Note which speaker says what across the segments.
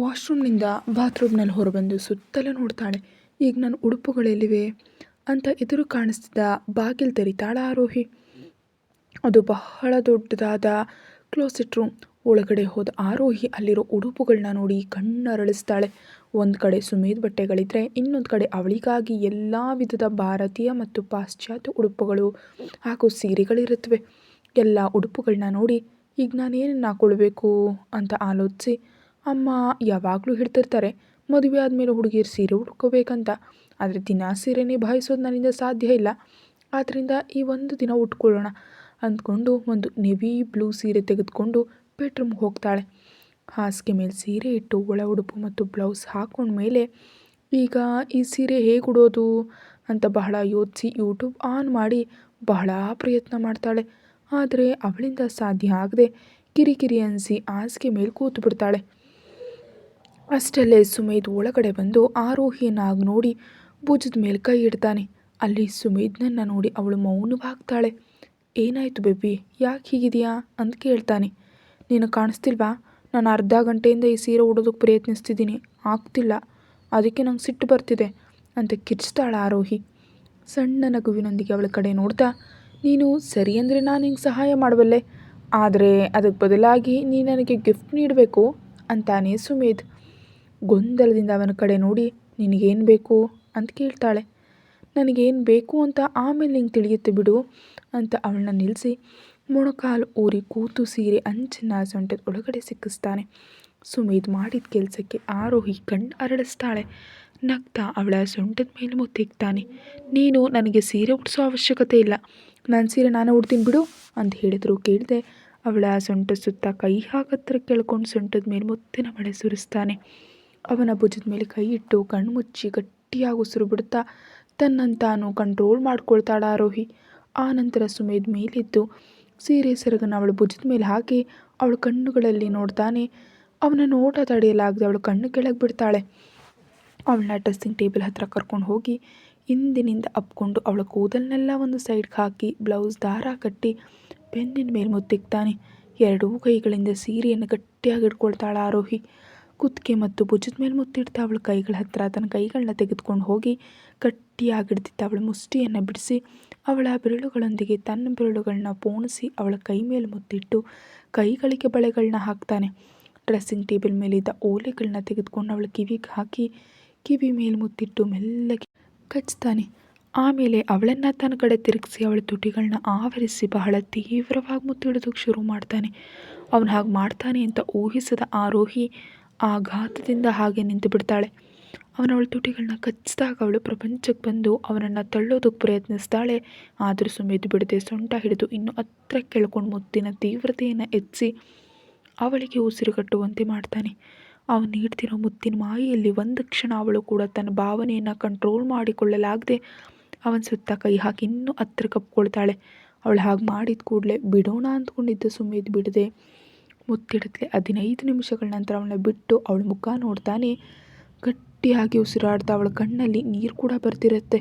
Speaker 1: ವಾಶ್ರೂಮ್ನಿಂದ ಬಾತ್ರೂಮ್ನಲ್ಲಿ ಹೊರಬಂದು ಸುತ್ತಲೂ ನೋಡ್ತಾಳೆ. ಈಗ ನನ್ನ ಉಡುಪುಗಳೆಲ್ಲಿವೆ ಅಂತ ಎದುರು ಕಾಣಿಸ್ತಿದ್ದ ಬಾಗಿಲು ತೆರಿತಾಳ ಆರೋಹಿ. ಅದು ಬಹಳ ದೊಡ್ಡದಾದ ಕ್ಲೋಸೆಟ್ ರೂಮ್. ಒಳಗಡೆ ಹೋದ ಆರೋಹಿ ಅಲ್ಲಿರೋ ಉಡುಪುಗಳನ್ನ ನೋಡಿ ಕಣ್ಣರಳಿಸ್ತಾಳೆ. ಒಂದು ಕಡೆ ಸುಮೇಧ್ ಬಟ್ಟೆಗಳಿದ್ರೆ ಇನ್ನೊಂದು ಕಡೆ ಅವಳಿಗಾಗಿ ಎಲ್ಲ ವಿಧದ ಭಾರತೀಯ ಮತ್ತು ಪಾಶ್ಚಾತ್ಯ ಉಡುಪುಗಳು ಹಾಗೂ ಸೀರೆಗಳಿರುತ್ತವೆ. ಎಲ್ಲ ಉಡುಪುಗಳನ್ನ ನೋಡಿ ಈಗ ನಾನೇನನ್ನು ಹಾಕ್ಕೊಳ್ಬೇಕು ಅಂತ ಆಲೋಚಿಸಿ, ಅಮ್ಮ ಯಾವಾಗಲೂ ಹೇಳ್ತಿರ್ತಾರೆ ಮದುವೆ ಆದಮೇಲೆ ಹುಡುಗಿಯರು ಸೀರೆ ಉಟ್ಕೋಬೇಕಂತ. ಆದರೆ ದಿನ ಸೀರೆ ನಿಭಾಯಿಸೋದು ನನ್ನಿಂದ ಸಾಧ್ಯ ಇಲ್ಲ. ಆದ್ದರಿಂದ ಈ ಒಂದು ದಿನ ಉಟ್ಕೊಳ್ಳೋಣ ಅಂದ್ಕೊಂಡು ಒಂದು ನೆವಿ ಬ್ಲೂ ಸೀರೆ ತೆಗೆದುಕೊಂಡು ಬೆಡ್ರೂಮ್ಗೆ ಹೋಗ್ತಾಳೆ. ಹಾಸಿಗೆ ಮೇಲೆ ಸೀರೆ ಇಟ್ಟು ಒಳ ಉಡುಪು ಮತ್ತು ಬ್ಲೌಸ್ ಹಾಕೊಂಡ್ಮೇಲೆ ಈಗ ಈ ಸೀರೆ ಹೇಗೆ ಉಡೋದು ಅಂತ ಬಹಳ ಯೋಚಿಸಿ ಯೂಟ್ಯೂಬ್ ಆನ್ ಮಾಡಿ ಬಹಳ ಪ್ರಯತ್ನ ಮಾಡ್ತಾಳೆ. ಆದರೆ ಅವಳಿಂದ ಸಾಧ್ಯ ಆಗದೆ ಕಿರಿಕಿರಿ ಅನಿಸಿ ಹಾಸಿಗೆ ಮೇಲೆ ಕೂತು ಬಿಡ್ತಾಳೆ. ಅಷ್ಟಲ್ಲೇ ಸುಮೇಧ್ ಒಳಗಡೆ ಬಂದು ಆರೋಹಿಯನ್ನಾಗಿ ನೋಡಿ ಭುಜದ ಮೇಲೆ ಕೈ ಇಡ್ತಾನೆ. ಅಲ್ಲಿ ಸುಮೇಧ್ನನ್ನು ನೋಡಿ ಅವಳು ಮೌನವಾಗ್ತಾಳೆ. ಏನಾಯಿತು ಬೇಬಿ, ಯಾಕೆ ಹೀಗಿದೆಯಾ ಅಂತ ಕೇಳ್ತಾನೆ. ನೀನು ಕಾಣಿಸ್ತಿಲ್ವಾ, ನಾನು ಅರ್ಧ ಗಂಟೆಯಿಂದ ಈ ಸೀರೆ ಉಡೋದಕ್ಕೆ ಪ್ರಯತ್ನಿಸ್ತಿದ್ದೀನಿ, ಆಗ್ತಿಲ್ಲ, ಅದಕ್ಕೆ ನಂಗೆ ಸಿಟ್ಟು ಬರ್ತಿದೆ ಅಂತ ಕಿರ್ಚ್ತಾಳ ಆರೋಹಿ. ಸಣ್ಣ ನಗುವಿನೊಂದಿಗೆ ಅವಳ ಕಡೆ ನೋಡ್ತಾ, ನೀನು ಸರಿ ಅಂದರೆ ನಾನು ನಿಂಗೆ ಸಹಾಯ ಮಾಡಬಲ್ಲೆ, ಆದರೆ ಅದಕ್ಕೆ ಬದಲಾಗಿ ನೀನು ನನಗೆ ಗಿಫ್ಟ್ ನೀಡಬೇಕು ಅಂತಾನೆ ಸುಮೇಧ್. ಗೊಂದಲದಿಂದ ಅವನ ಕಡೆ ನೋಡಿ, ನಿನಗೇನು ಬೇಕು ಅಂತ ಕೇಳ್ತಾಳೆ. ನನಗೇನು ಬೇಕು ಅಂತ ಆಮೇಲೆ ನಿಂಗೆ ತಿಳಿಯುತ್ತೆ ಬಿಡು ಅಂತ ಅವಳನ್ನ ನಿಲ್ಲಿಸಿ ಮೊಣಕಾಲು ಊರಿ ಕೂತು ಸೀರೆ ಅಂಚನ್ನ ಸೊಂಟದ ಒಳಗಡೆ ಸಿಕ್ಕಿಸ್ತಾನೆ. ಸುಮೇಧ್ ಮಾಡಿದ ಕೆಲಸಕ್ಕೆ ಆರೋಹಿ ಕಣ್ಣು ಅರಳಿಸ್ತಾಳೆ. ನಗ್ತಾ ಅವಳ ಸೊಂಟದ ಮೇಲೆ ಮುತ್ತಿಕ್ತಾನೆ. ನೀನು ನನಗೆ ಸೀರೆ ಉಡಿಸೋ ಅವಶ್ಯಕತೆ ಇಲ್ಲ, ನಾನು ಸೀರೆ ನಾನೇ ಉಡ್ತೀನಿ ಬಿಡು ಅಂತ ಹೇಳಿದ್ರು ಕೇಳಿದೆ ಅವಳ ಸೊಂಟ ಸುತ್ತ ಕೈ ಹಾಕತ್ರ ಕೆಳ್ಕೊಂಡು ಸೊಂಟದ ಮೇಲೆ ಮುತ್ತಿನ ಮಳೆ ಸುರಿಸ್ತಾನೆ. ಅವನ ಭುಜದ ಮೇಲೆ ಕೈ ಇಟ್ಟು ಕಣ್ಣು ಮುಚ್ಚಿ ಗಟ್ಟಿಯಾಗಿ ಉಸಿರು ಬಿಡುತ್ತಾ ತನ್ನಂತಾನು ಕಂಟ್ರೋಲ್ ಮಾಡ್ಕೊಳ್ತಾಳ ಆರೋಹಿ. ಆ ನಂತರ ಸುಮೇಧ್ ಮೇಲಿದ್ದು ಸೀರೆ ಸೆರಗನ್ನು ಅವಳ ಭುಜದ ಮೇಲೆ ಹಾಕಿ ಅವಳ ಕಣ್ಣುಗಳಲ್ಲಿ ನೋಡ್ತಾನೆ. ಅವನ ನೋಟ ತಡೆಯಲಾಗದೆ ಅವಳು ಕಣ್ಣು ಕೆಳಗೆ ಬಿಡ್ತಾಳೆ. ಅವಳನ್ನ ಡ್ರೆಸ್ಸಿಂಗ್ ಟೇಬಲ್ ಹತ್ರ ಕರ್ಕೊಂಡು ಹೋಗಿ ಹಿಂದಿನಿಂದ ಅಪ್ಕೊಂಡು ಅವಳ ಕೂದಲನ್ನೆಲ್ಲ ಒಂದು ಸೈಡ್ಗೆ ಹಾಕಿ ಬ್ಲೌಸ್ ದಾರ ಕಟ್ಟಿ ಬೆನ್ನಿನ ಮೇಲೆ ಮುತ್ತಿಕ್ತಾನೆ. ಎರಡೂ ಕೈಗಳಿಂದ ಸೀರೆಯನ್ನು ಗಟ್ಟಿಯಾಗಿ ಹಿಡ್ಕೊಳ್ತಾಳ ಆರೋಹಿ. ಕುತ್ತಿಗೆ ಮತ್ತು ಭುಜದ ಮೇಲೆ ಮುತ್ತಿಡ್ತಾ ಅವಳ ಕೈಗಳ ಹತ್ರ ತನ್ನ ಕೈಗಳನ್ನ ತೆಗೆದುಕೊಂಡು ಹೋಗಿ ಗಟ್ಟಿಯಾಗಿ ಹಿಡ್ದಿದ್ದ ಅವಳ ಮುಷ್ಟಿಯನ್ನು ಬಿಡಿಸಿ ಅವಳ ಬೆರಳುಗಳೊಂದಿಗೆ ತನ್ನ ಬೆರಳುಗಳನ್ನ ಪೋಣಿಸಿ ಅವಳ ಕೈ ಮೇಲೆ ಮುತ್ತಿಟ್ಟು ಕೈಗಳಿಗೆ ಬಳೆಗಳನ್ನ ಹಾಕ್ತಾನೆ. ಡ್ರೆಸ್ಸಿಂಗ್ ಟೇಬಲ್ ಮೇಲಿದ್ದ ಓಲೆಗಳನ್ನ ತೆಗೆದುಕೊಂಡು ಅವಳ ಕಿವಿಗೆ ಹಾಕಿ ಕಿವಿ ಮೇಲೆ ಮುತ್ತಿಟ್ಟು ಮೆಲ್ಲಗೆ ಕಚ್ತಾನೆ. ಆಮೇಲೆ ಅವಳನ್ನು ತನ್ನ ಕಡೆ ತಿರುಗಿಸಿ ಅವಳ ತುಟಿಗಳನ್ನ ಆವರಿಸಿ ಬಹಳ ತೀವ್ರವಾಗಿ ಮುತ್ತಿಡೋದಕ್ಕೆ ಶುರು ಮಾಡ್ತಾನೆ. ಅವನು ಹಾಗೆ ಮಾಡ್ತಾನೆ ಅಂತ ಊಹಿಸದ ಆರೋಹಿ ಆಘಾತದಿಂದ ಹಾಗೆ ನಿಂತು ಬಿಡ್ತಾಳೆ. ಅವಳ ತುಟಿಗಳನ್ನ ಕಚ್ಚಿದಾಗ ಅವಳು ಪ್ರಪಂಚಕ್ಕೆ ಬಂದು ಅವನನ್ನು ತಳ್ಳೋದಕ್ಕೆ ಪ್ರಯತ್ನಿಸ್ತಾಳೆ. ಆದರೂ ಸುಮೇಧ್ ಬಿಡದೆ ಸೊಂಟ ಹಿಡಿದು ಇನ್ನೂ ಹತ್ರ ಕೆಳ್ಕೊಂಡು ಮುತ್ತಿನ ತೀವ್ರತೆಯನ್ನು ಹೆಚ್ಚಿಸಿ ಅವಳಿಗೆ ಉಸಿರುಗಟ್ಟುವಂತೆ ಮಾಡ್ತಾನೆ. ಅವನು ನೀಡ್ತಿರೋ ಮುತ್ತಿನ ಮಾಯೆಯಲ್ಲಿ ಒಂದು ಕ್ಷಣ ಅವಳು ಕೂಡ ತನ್ನ ಭಾವನೆಯನ್ನು ಕಂಟ್ರೋಲ್ ಮಾಡಿಕೊಳ್ಳಲಾಗದೆ ಅವನ ಸುತ್ತ ಕೈ ಹಾಕಿ ಇನ್ನೂ ಹತ್ರ ಕಪ್ಕೊಳ್ತಾಳೆ. ಅವಳು ಹಾಗೆ ಮಾಡಿದ ಕೂಡಲೇ ಬಿಡೋಣ ಅಂದ್ಕೊಂಡಿದ್ದ ಸುಮೇಧ್ ಬಿಡದೆ ಮುತ್ತಿಡತ್ಲೆ 15 ನಿಮಿಷಗಳ ನಂತರ ಅವಳನ್ನ ಬಿಟ್ಟು ಅವಳ ಮುಖ ನೋಡ್ತಾನೆ. ಗಟ್ಟಿಯಾಗಿ ಉಸಿರಾಡ್ತಾ ಅವಳ ಕಣ್ಣಲ್ಲಿ ನೀರು ಕೂಡ ಬರ್ತಿರುತ್ತೆ.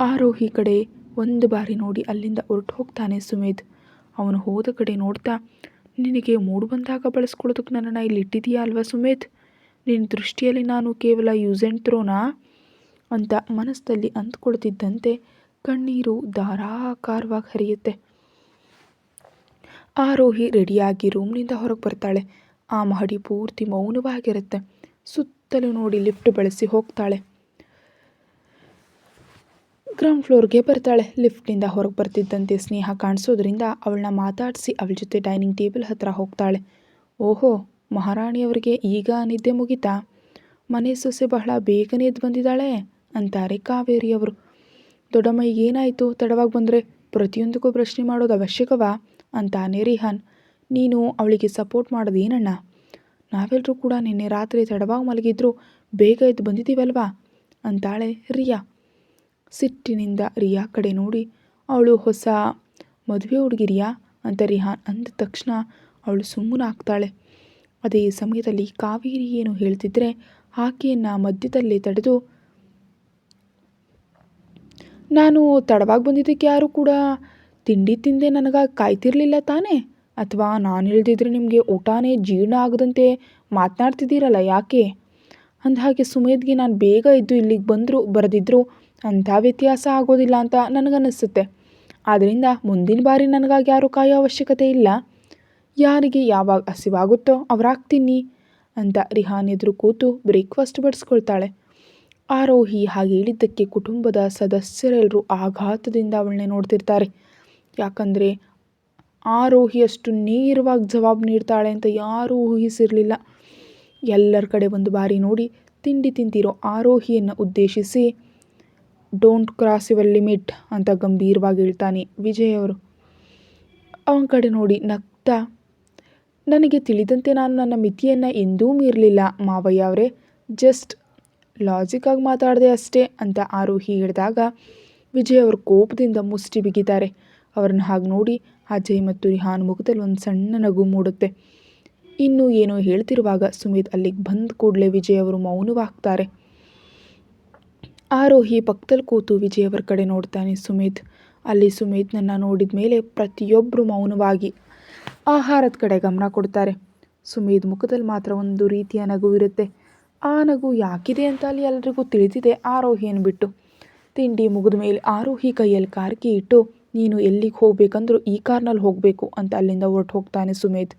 Speaker 1: ಆರೋಹಿ ಕಡೆ ಒಂದು ಬಾರಿ ನೋಡಿ ಅಲ್ಲಿಂದ ಹೊರಟು ಹೋಗ್ತಾನೆ ಸುಮೇಧ್. ಅವನು ಹೋದ ಕಡೆ ನೋಡ್ತಾ, ನಿನಗೆ ಮೂಡು ಬಂದಾಗ ಬಳಸ್ಕೊಳ್ಳೋದಕ್ಕೆ ನನ್ನನ್ನು ಇಲ್ಲಿ ಇಟ್ಟಿದೆಯಾ ಅಲ್ವಾ ಸುಮೇಧ್, ನಿನ್ನ ದೃಷ್ಟಿಯಲ್ಲಿ ನಾನು ಕೇವಲ ಯೂಸ್ ಆ್ಯಂಡ್ ಥ್ರೋನಾ ಅಂತ ಮನಸ್ಸಲ್ಲಿ ಅಂದ್ಕೊಳ್ತಿದ್ದಂತೆ ಕಣ್ಣೀರು ಧಾರಾಕಾರವಾಗಿ ಹರಿಯುತ್ತೆ. ಆರೋಹಿ ರೆಡಿಯಾಗಿ ರೂಮ್ನಿಂದ ಹೊರಗೆ ಬರ್ತಾಳೆ. ಆ ಮಹಡಿ ಪೂರ್ತಿ ಮೌನವಾಗಿರುತ್ತೆ. ಸುತ್ತಲೂ ನೋಡಿ ಲಿಫ್ಟ್ ಬಳಸಿ ಹೋಗ್ತಾಳೆ. ಗ್ರೌಂಡ್ ಫ್ಲೋರ್ಗೆ ಬರ್ತಾಳೆ. ಲಿಫ್ಟಿಂದ ಹೊರಗೆ ಬರ್ತಿದ್ದಂತೆ ಸ್ನೇಹ ಕಾಣಿಸೋದ್ರಿಂದ ಅವಳನ್ನ ಮಾತಾಡಿಸಿ ಅವಳ ಜೊತೆ ಡೈನಿಂಗ್ ಟೇಬಲ್ ಹತ್ರ ಹೋಗ್ತಾಳೆ. ಓಹೋ, ಮಹಾರಾಣಿಯವರಿಗೆ ಈಗ ನಿದ್ದೆ ಮುಗಿತಾ? ಮನೆ ಸೊಸೆ ಬಹಳ ಬೇಗನೆ ಎದ್ದು ಬಂದಿದ್ದಾಳೆ ಅಂತಾರೆ ಕಾವೇರಿಯವರು. ದೊಡ್ಡಮ್ಮಯ್ಯ ಏನಾಯಿತು ತಡವಾಗಿ ಬಂದರೆ, ಪ್ರತಿಯೊಂದಕ್ಕೂ ಪ್ರಶ್ನೆ ಮಾಡೋದು ಅವಶ್ಯಕವಾ ಅಂತಾನೆ ರಿಹಾನ್. ನೀನು ಅವಳಿಗೆ ಸಪೋರ್ಟ್ ಮಾಡೋದು ಏನಣ್ಣ? ನಾವೆಲ್ಲರೂ ಕೂಡ ನಿನ್ನೆ ರಾತ್ರಿ ತಡವಾಗಿ ಮಲಗಿದ್ರು ಬೇಗ ಎದ್ದು ಬಂದಿದ್ದೀವಲ್ವಾ ಅಂತಾಳೆ ರಿಯಾ. ಸಿಟ್ಟಿನಿಂದ ರಿಯಾ ಕಡೆ ನೋಡಿ, ಅವಳು ಹೊಸ ಮದುವೆ ಹುಡುಗಿರಿಯಾ ಅಂತ ರಿಹಾನ್ ಅಂದ ತಕ್ಷಣ ಅವಳು ಸುಮ್ಮನಾಗ್ತಾಳೆ. ಅದೇ ಸಮಯದಲ್ಲಿ ಕಾವೇರಿ ಏನು ಹೇಳ್ತಿದ್ರೆ ಆಕೆಯನ್ನು ಮಧ್ಯದಲ್ಲೇ ತಡೆದು, ನಾನು ತಡವಾಗಿ ಬಂದಿದ್ದಕ್ಕೆ ಯಾರು ಕೂಡ ತಿಂಡಿ ತಿಂದೆ ನನಗಾಗಿ ಕಾಯ್ತಿರಲಿಲ್ಲ ತಾನೇ? ಅಥವಾ ನಾನು ಇಳ್ದಿದ್ರೆ ನಿಮಗೆ ಊಟನೇ ಜೀರ್ಣ ಆಗದಂತೆ ಮಾತನಾಡ್ತಿದ್ದೀರಲ್ಲ ಯಾಕೆ? ಅಂದಹಾಗೆ ಸುಮೇಧ್ಗೆ ನಾನು ಬೇಗ ಇದ್ದು ಇಲ್ಲಿಗೆ ಬರದಿದ್ದರೂ ಅಂಥ ವ್ಯತ್ಯಾಸ ಆಗೋದಿಲ್ಲ ಅಂತ ನನಗನ್ನಿಸುತ್ತೆ. ಆದ್ದರಿಂದ ಮುಂದಿನ ಬಾರಿ ನನಗಾಗಿ ಯಾರೂ ಕಾಯೋ ಅವಶ್ಯಕತೆ ಇಲ್ಲ. ಯಾರಿಗೆ ಯಾವಾಗ ಹಸಿವಾಗುತ್ತೋ ಅವರಾಗಿ ತಿನ್ನಿ ಅಂತ ರಿಹಾನ್ ಎದುರು ಕೂತು ಬ್ರೇಕ್ಫಾಸ್ಟ್ ಬಡಿಸ್ಕೊಳ್ತಾಳೆ. ಆರೋಹಿ ಹಾಗೆ ಹೇಳಿದ್ದಕ್ಕೆ ಕುಟುಂಬದ ಸದಸ್ಯರೆಲ್ಲರೂ ಆಘಾತದಿಂದ ಅವಳನ್ನೇ ನೋಡ್ತಿರ್ತಾರೆ. ಯಾಕಂದರೆ ಆರೋಹಿಯಷ್ಟು ನೇರವಾಗಿ ಜವಾಬು ನೀಡ್ತಾಳೆ ಅಂತ ಯಾರೂ ಊಹಿಸಿರಲಿಲ್ಲ. ಎಲ್ಲರ ಕಡೆ ಒಂದು ಬಾರಿ ನೋಡಿ ತಿಂಡಿ ತಿಂತಿರೋ ಆರೋಹಿಯನ್ನು ಉದ್ದೇಶಿಸಿ ಡೋಂಟ್ ಕ್ರಾಸ್ ಯುವರ್ ಲಿಮಿಟ್ ಅಂತ ಗಂಭೀರವಾಗಿ ಹೇಳ್ತಾನೆ ವಿಜಯ್ ಅವರು. ಅವನ ಕಡೆ ನೋಡಿ ನಗ್ತಾ, ನನಗೆ ತಿಳಿದಂತೆ ನಾನು ನನ್ನ ಮಿತಿಯನ್ನು ಎಂದೂ ಮೀರಲಿಲ್ಲ ಮಾವಯ್ಯ ಅವರೇ, ಜಸ್ಟ್ ಲಾಜಿಕ್ಕಾಗಿ ಮಾತಾಡಿದೆ ಅಷ್ಟೇ ಅಂತ ಆರೋಹಿ ಹೇಳಿದಾಗ ವಿಜಯ್ ಅವರು ಕೋಪದಿಂದ ಮುಷ್ಟಿ ಬಿಗಿತಾರೆ. ಅವರನ್ನು ಹಾಗೆ ನೋಡಿ ಅಜಯ್ ಮತ್ತು ರಿಹಾನ್ ಮುಖದಲ್ಲಿ ಒಂದು ಸಣ್ಣ ನಗು ಮೂಡುತ್ತೆ. ಇನ್ನೂ ಏನೋ ಹೇಳ್ತಿರುವಾಗ ಸುಮಿತ್ ಅಲ್ಲಿಗೆ ಬಂದ ಕೂಡಲೇ ವಿಜಯ್ ಅವರು ಮೌನವಾಗ್ತಾರೆ. ಆರೋಹಿ ಪಕ್ಕದಲ್ಲಿ ಕೂತು ವಿಜಯ್ ಅವರ ಕಡೆ ನೋಡ್ತಾನೆ ಸುಮಿತ್. ಅಲ್ಲಿ ಸುಮಿತ್ನನ್ನು ನೋಡಿದ ಮೇಲೆ ಪ್ರತಿಯೊಬ್ಬರು ಮೌನವಾಗಿ ಆಹಾರದ ಕಡೆ ಗಮನ ಕೊಡ್ತಾರೆ. ಸುಮಿತ್ ಮುಖದಲ್ಲಿ ಮಾತ್ರ ಒಂದು ರೀತಿಯ ನಗು ಇರುತ್ತೆ. ಆ ನಗು ಯಾಕಿದೆ ಅಂತ ಅಲ್ಲಿ ಎಲ್ರಿಗೂ ತಿಳಿದಿದೆ ಆರೋಹಿಯನ್ನು ಬಿಟ್ಟು. ತಿಂಡಿ ಮುಗಿದ ಮೇಲೆ ಆರೋಹಿ ಕೈಯಲ್ಲಿ ಕಾರ್ ಕೀ ಇಟ್ಟು, ನೀನು ಎಲ್ಲಿಗೆ ಹೋಗ್ಬೇಕಂದ್ರೂ ಈ ಕಾರ್ನಲ್ಲಿ ಹೋಗಬೇಕು ಅಂತ ಅಲ್ಲಿಂದ ಹೊರಟು ಹೋಗ್ತಾನೆ ಸುಮೇಧ್.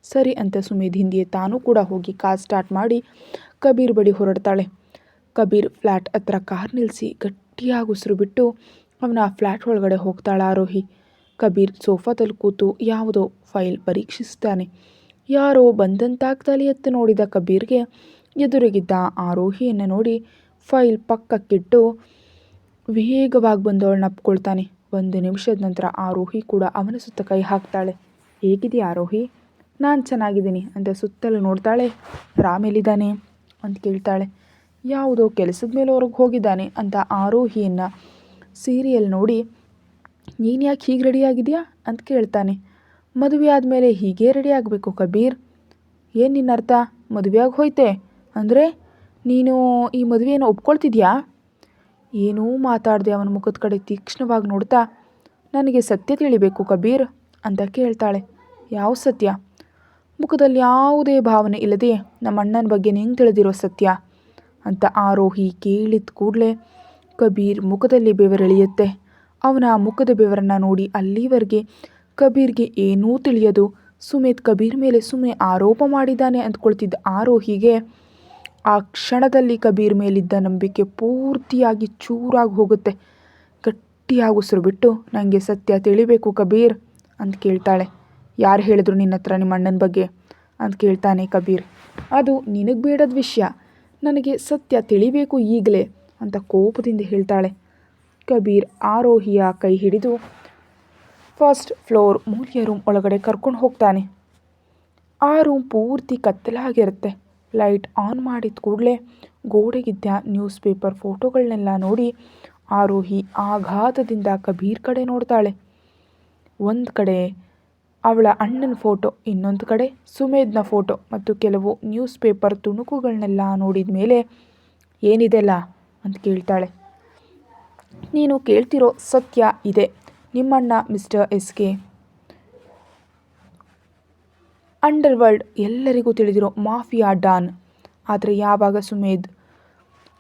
Speaker 1: ಸರಿ ಅಂತ ಸುಮೇಧ್ ಹಿಂದಿಯೇ ತಾನೂ ಕೂಡ ಹೋಗಿ ಕಾರ್ ಸ್ಟಾರ್ಟ್ ಮಾಡಿ ಕಬೀರ್ ಬಳಿ ಹೊರಡ್ತಾಳೆ. ಕಬೀರ್ ಫ್ಲ್ಯಾಟ್ ಹತ್ರ ಕಾರ್ ನಿಲ್ಲಿಸಿ ಗಟ್ಟಿಯಾಗಿ ಉಸಿರು ಬಿಟ್ಟು ಅವನ ಫ್ಲ್ಯಾಟ್ ಒಳಗಡೆ ಹೋಗ್ತಾಳೆ ಆರೋಹಿ. ಕಬೀರ್ ಸೋಫಾದಲ್ಲಿ ಕೂತು ಯಾವುದೋ ಫೈಲ್ ಪರೀಕ್ಷಿಸ್ತಾನೆ. ಯಾರೋ ಬಂದಂತಾಗಿ ತಲೆ ಎತ್ತು ನೋಡಿದ ಕಬೀರ್ಗೆ ಎದುರಿಗಿದ್ದ ಆರೋಹಿಯನ್ನು ನೋಡಿ ಫೈಲ್ ಪಕ್ಕಕ್ಕಿಟ್ಟು ವೇಗವಾಗಿ ಬಂದು ಅವಳನ್ನ ಅಪ್ಕೊಳ್ತಾನೆ. 1 ನಿಮಿಷದ ನಂತರ ಆರೋಹಿ ಕೂಡ ಅವನ ಸುತ್ತ ಕೈ ಹಾಕ್ತಾಳೆ. ಹೇಗಿದೆಯಾ ಆರೋಹಿ? ನಾನು ಚೆನ್ನಾಗಿದ್ದೀನಿ ಅಂತ ಸುತ್ತಲೂ ನೋಡ್ತಾಳೆ. ರಾಮೇಲಿದ್ದಾನೆ ಅಂತ ಕೇಳ್ತಾಳೆ. ಯಾವುದೋ ಕೆಲಸದ ಮೇಲೆ ಹೊರಗೆ ಹೋಗಿದ್ದಾನೆ ಅಂತ ಆರೋಹಿಯನ್ನು ಸೀರಿಯಲ್ ನೋಡಿ, ನೀನು ಯಾಕೆ ಹೀಗೆ ರೆಡಿಯಾಗಿದೆಯಾ ಅಂತ ಕೇಳ್ತಾನೆ. ಮದುವೆ ಆದಮೇಲೆ ಹೀಗೇ ರೆಡಿ ಆಗಬೇಕು ಕಬೀರ್. ಏನು ನಿನ್ನ ಅರ್ಥ? ಮದುವೆ ಆಗಿ ಹೋಯ್ತೆ ಅಂದರೆ ನೀನು ಈ ಮದುವೆಯನ್ನು ಒಪ್ಕೊಳ್ತಿದ್ಯಾ? ಏನೂ ಮಾತಾಡದೆ ಅವನ ಮುಖದ ಕಡೆ ತೀಕ್ಷ್ಣವಾಗಿ ನೋಡ್ತಾ, ನನಗೆ ಸತ್ಯ ತಿಳಿಬೇಕು ಕಬೀರ್ ಅಂತ ಕೇಳ್ತಾಳೆ. ಯಾವ ಸತ್ಯ? ಮುಖದಲ್ಲಿ ಯಾವುದೇ ಭಾವನೆ ಇಲ್ಲದೆ ನಮ್ಮ ಅಣ್ಣನ ಬಗ್ಗೆ ನಿಂಗೆ ತಿಳಿದಿರೋ ಸತ್ಯ ಅಂತ ಆರೋಹಿ ಕೇಳಿದ ಕೂಡಲೇ ಕಬೀರ್ ಮುಖದಲ್ಲಿ ಬೆವರೆಳೆಯುತ್ತೆ. ಅವನ ಮುಖದ ಬೆವರನ್ನು ನೋಡಿ ಅಲ್ಲಿವರೆಗೆ ಕಬೀರ್ಗೆ ಏನೂ ತಿಳಿಯದು. ಸುಮೇಧ್ ಕಬೀರ್ ಮೇಲೆ ಸುಮ್ಮನೆ ಆರೋಪ ಮಾಡಿದ್ದಾನೆ ಅಂದ್ಕೊಳ್ತಿದ್ದ ಆರೋಹಿಗೆ ಆ ಕ್ಷಣದಲ್ಲಿ ಕಬೀರ್ ಮೇಲಿದ್ದ ನಂಬಿಕೆ ಪೂರ್ತಿಯಾಗಿ ಚೂರಾಗಿ ಹೋಗುತ್ತೆ. ಗಟ್ಟಿಯಾಗಿ ಉಸಿರು ಬಿಟ್ಟು, ನನಗೆ ಸತ್ಯ ತಿಳಿಬೇಕು ಕಬೀರ್ ಅಂತ ಕೇಳ್ತಾಳೆ. ಯಾರು ಹೇಳಿದ್ರು ನಿನ್ನ ಹತ್ರ ನಿಮ್ಮ ಅಣ್ಣನ ಬಗ್ಗೆ ಅಂತ ಕೇಳ್ತಾನೆ ಕಬೀರ್. ಅದು ನಿನಗೆ ಬೇಡದ ವಿಷಯ, ನನಗೆ ಸತ್ಯ ತಿಳಿಬೇಕು ಈಗಲೇ ಅಂತ ಕೋಪದಿಂದ ಹೇಳ್ತಾಳೆ. ಕಬೀರ್ ಆರೋಹಿಯ ಕೈ ಹಿಡಿದು ಫಸ್ಟ್ ಫ್ಲೋರ್ ಮೂಲೆಯ ರೂಮ್ ಒಳಗಡೆ ಕರ್ಕೊಂಡು ಹೋಗ್ತಾನೆ. ಆ ರೂಮ್ ಪೂರ್ತಿ ಕತ್ತಲಾಗಿರುತ್ತೆ. ಲೈಟ್ ಆನ್ ಮಾಡಿದ ಕೂಡಲೇ ಗೋಡೆಗಿದ್ದ ನ್ಯೂಸ್ ಪೇಪರ್ ಫೋಟೋಗಳನ್ನೆಲ್ಲ ನೋಡಿ ಆರೋಹಿ ಆಘಾತದಿಂದ ಕಬೀರ್ ಕಡೆ ನೋಡ್ತಾಳೆ. ಒಂದು ಕಡೆ ಅವಳ ಅಣ್ಣನ ಫೋಟೋ, ಇನ್ನೊಂದು ಕಡೆ ಸುಮೇಧ್ನ ಫೋಟೋ ಮತ್ತು ಕೆಲವು ನ್ಯೂಸ್ ಪೇಪರ್ ತುಣುಕುಗಳನ್ನೆಲ್ಲ ನೋಡಿದ ಮೇಲೆ ಏನಿದೆಲ್ಲ ಅಂತ ಕೇಳ್ತಾಳೆ. ನೀನು ಕೇಳ್ತಿರೋ ಸತ್ಯ ಇದೆ. ನಿಮ್ಮಣ್ಣ ಮಿಸ್ಟರ್ SK ಅಂಡರ್ವರ್ಲ್ಡ್ ಎಲ್ಲರಿಗೂ ತಿಳಿದಿರೋ ಮಾಫಿಯಾ ಡಾನ್. ಆದರೆ ಯಾವಾಗ ಸುಮೇಧ್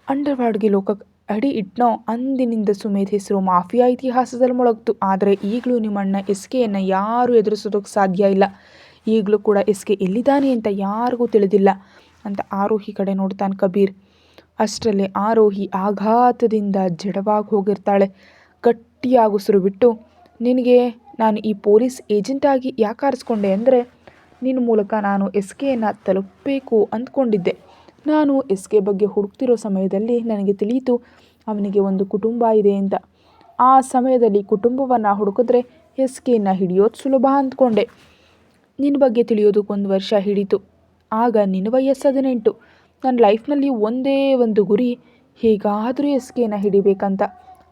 Speaker 1: ಅಂಡರ್ವರ್ಲ್ಡ್ಗೆ ಲೋಕಕ್ಕೆ ಅಡಿ ಇಟ್ನೋ ಅಂದಿನಿಂದ ಸುಮೇಧ್ ಹೆಸರು ಮಾಫಿಯಾ ಇತಿಹಾಸದಲ್ಲಿ ಮೊಳಗ್ತು. ಆದರೆ ಈಗಲೂ ನಿಮ್ಮಣ್ಣ SKಯನ್ನು ಯಾರೂ ಎದುರಿಸೋದಕ್ಕೆ ಸಾಧ್ಯ ಇಲ್ಲ. ಈಗಲೂ ಕೂಡ SK ಎಲ್ಲಿದ್ದಾನೆ ಅಂತ ಯಾರಿಗೂ ತಿಳಿದಿಲ್ಲ ಅಂತ ಆರೋಹಿ ಕಡೆ ನೋಡ್ತಾನೆ ಕಬೀರ್. ಅಷ್ಟರಲ್ಲೇ ಆರೋಹಿ ಆಘಾತದಿಂದ ಜಡವಾಗಿ ಹೋಗಿರ್ತಾಳೆ. ಗಟ್ಟಿಯಾಗಿ ಉಸಿರು ಬಿಟ್ಟು, ನಿನಗೆ ನಾನು ಈ ಪೊಲೀಸ್ ಏಜೆಂಟಾಗಿ ಯಾಕೆ ಆರಿಸ್ಕೊಂಡೆ ಅಂದರೆ, ನಿನ್ನ ಮೂಲಕ ನಾನು SKಯನ್ನು ತಲುಪಬೇಕು ಅಂದ್ಕೊಂಡಿದ್ದೆ. ನಾನು SK ಬಗ್ಗೆ ಹುಡುಕ್ತಿರೋ ಸಮಯದಲ್ಲಿ ನನಗೆ ತಿಳಿಯಿತು ಅವನಿಗೆ ಒಂದು ಕುಟುಂಬ ಇದೆ ಅಂತ. ಆ ಸಮಯದಲ್ಲಿ ಕುಟುಂಬವನ್ನು ಹುಡುಕಿದ್ರೆ SKಯನ್ನು ಹಿಡಿಯೋದು ಸುಲಭ ಅಂದ್ಕೊಂಡೆ. ನಿನ್ನ ಬಗ್ಗೆ ತಿಳಿಯೋದಕ್ಕೆ 1 ವರ್ಷ ಹಿಡಿತು. ಆಗ ನಿನ್ನ ವಯಸ್ಸು 18. ನನ್ನ ಲೈಫ್ನಲ್ಲಿ ಒಂದೇ ಒಂದು ಗುರಿ, ಹೇಗಾದರೂ SKಯನ್ನು ಹಿಡಿಬೇಕಂತ.